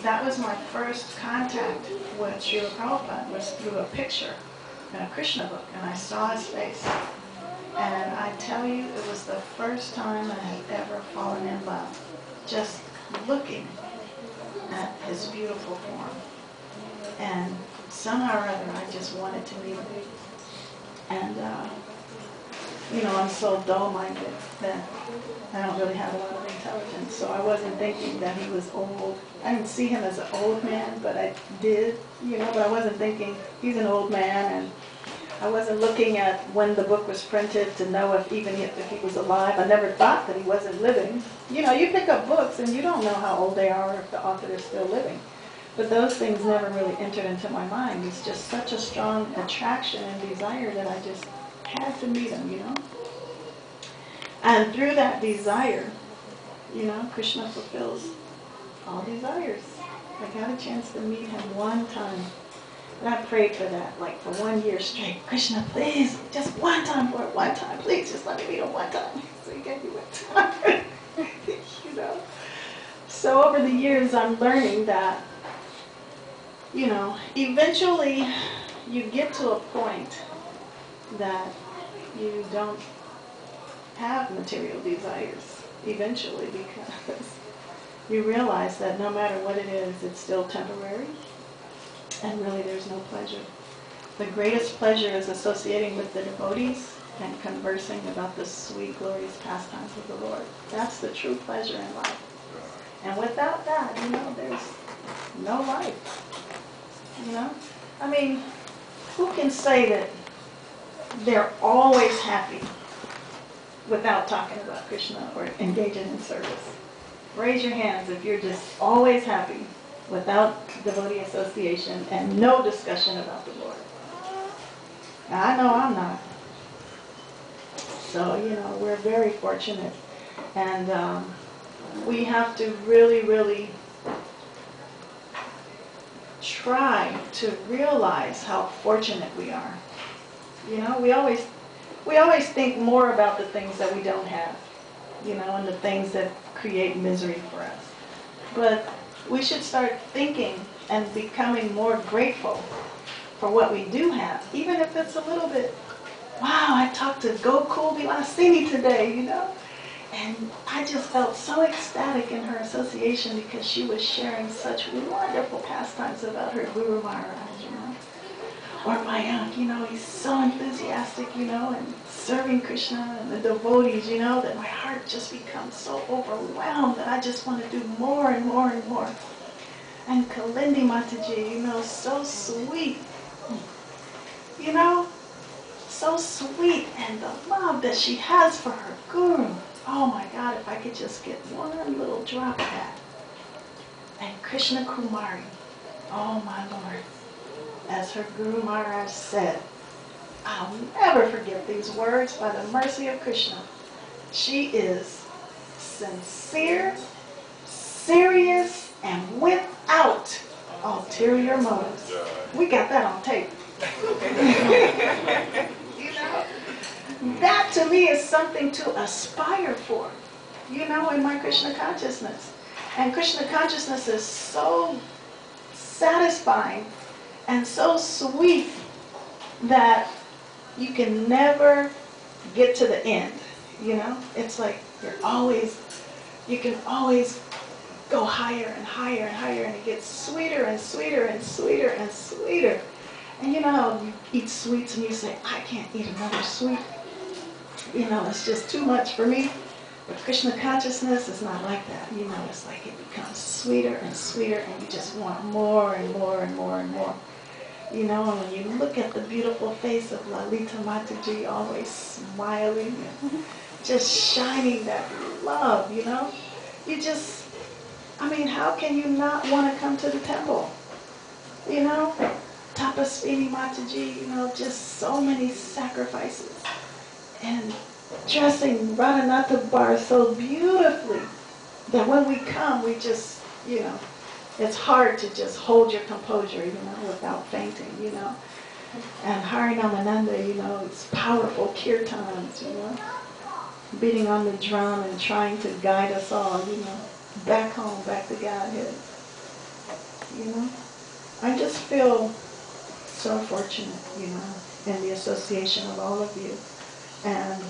that was my first contact with Srila Prabhupada, was through a picture in a Krishna book, and I saw his face. And I tell you, it was the first time I had ever fallen in love, just looking at his beautiful form. And somehow or other, I just wanted to meet him. And, I'm so dull-minded that I don't really have a lot of intelligence. So I wasn't thinking that he was old. I didn't see him as an old man, but I did, but I wasn't thinking he's an old man. And I wasn't looking at when the book was printed to know if he was alive. I never thought that he wasn't living. You pick up books and you don't know how old they are or if the author is still living. But those things never really entered into my mind. It's just such a strong attraction and desire that I just had to meet him, And through that desire, Krishna fulfills all desires. I got a chance to meet him one time. And I prayed for that, for 1 year straight. Krishna, please, just one time for it, one time. Please, just let me meet him one time. So he gave me one time. So over the years, I'm learning that, eventually you get to a point that you don't have material desires, eventually, because you realize that no matter what it is, it's still temporary. And really, there's no pleasure. The greatest pleasure is associating with the devotees and conversing about the sweet, glorious pastimes of the Lord. That's the true pleasure in life. And without that, there's no life. Who can say that they're always happy without talking about Krishna or engaging in service? Raise your hands if you're just always happy without devotee association and no discussion about the Lord. Now, I know I'm not. So, we're very fortunate. And we have to really, really try to realize how fortunate we are. We always think more about the things that we don't have, and the things that create misery for us. But we should start thinking and becoming more grateful for what we do have, even if it's a little bit. Wow, I talked to Gokul Vilasini today, And I just felt so ecstatic in her association because she was sharing such wonderful pastimes about her Guru Maharaj, Or my aunt, he's so enthusiastic, and serving Krishna and the devotees, that my heart just becomes so overwhelmed that I just want to do more and more and more. And Kalindi Mataji, so sweet, so sweet, and the love that she has for her Guru. Oh my God, if I could just get one little drop of that. And Krishna Kumari, oh my Lord, as her Guru Maharaj said, I'll never forget these words by the mercy of Krishna. She is sincere, serious, and without ulterior motives. We got that on tape. That to me is something to aspire for, in my Krishna consciousness. And Krishna consciousness is so satisfying and so sweet that you can never get to the end, It's like you can always go higher and higher and higher, and it gets sweeter and sweeter and sweeter and sweeter. And how you eat sweets and you say, I can't eat another sweet. It's just too much for me. But Krishna consciousness is not like that. It's like it becomes sweeter and sweeter, and you just want more and more and more and more. And when you look at the beautiful face of Lalita Mataji, always smiling and just shining that love, You just, how can you not want to come to the temple? Tapasvini Mataji, just so many sacrifices. And dressing Radhanatha Bar so beautifully that when we come, we just, it's hard to just hold your composure, without fainting, And Harinamananda, it's powerful kirtans, beating on the drum and trying to guide us all, back home, back to Godhead. you know. I just feel so fortunate, you know, in the association of all of you. And,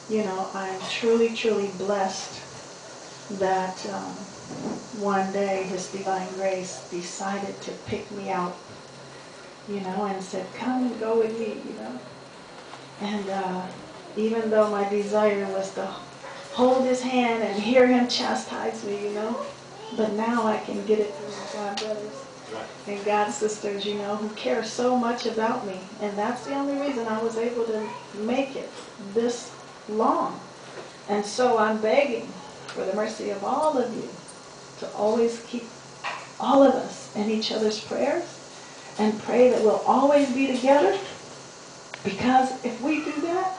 you know, I'm truly, truly blessed that one day His Divine Grace decided to pick me out, you know, and said, come and go with me, you know. And even though my desire was to hold His hand and hear Him chastise me, you know, but now I can get it through my God brothers and God sisters, you know, who care so much about me. And that's the only reason I was able to make it this long. And so I'm begging for the mercy of all of you to always keep all of us in each other's prayers and pray that we'll always be together. Because if we do that,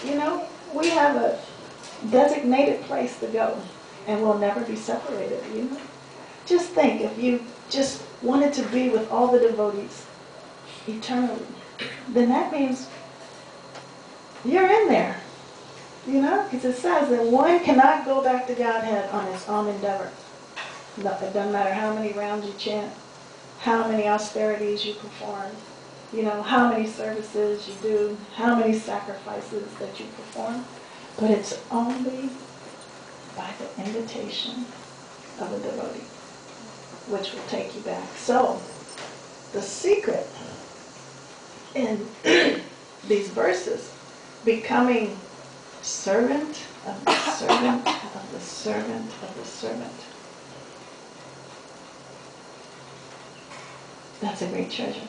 you know, we have a designated place to go and we'll never be separated, you know. Just think, if you just wanted to be with all the devotees eternally, then that means you're in there, you know, because it says that one cannot go back to Godhead on his own endeavor. No, it doesn't matter how many rounds you chant, how many austerities you perform, you know, how many services you do, how many sacrifices that you perform, but it's only by the invitation of a devotee, which will take you back. So, the secret in these verses, becoming servant of the servant of the servant of the servant, that's a great treasure,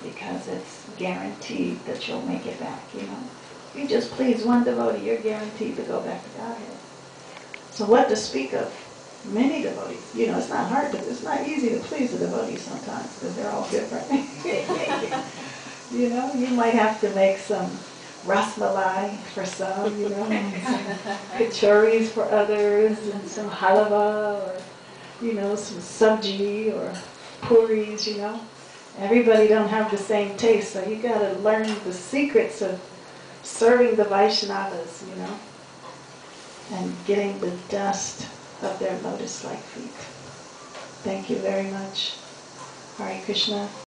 because it's guaranteed that you'll make it back, you know. You just please one devotee, you're guaranteed to go back to Godhead. So what to speak of many devotees? You know, it's not hard, but it's not easy to please the devotees sometimes, because they're all different. You know, you might have to make some ras malai for some, you know, and some kachoris for others, and some halava, or, you know, some sabji, or puris, you know. Everybody don't have the same taste, so you got to learn the secrets of serving the Vaishnavas, you know, and getting the dust of their lotus-like feet. Thank you very much. Hare Krishna.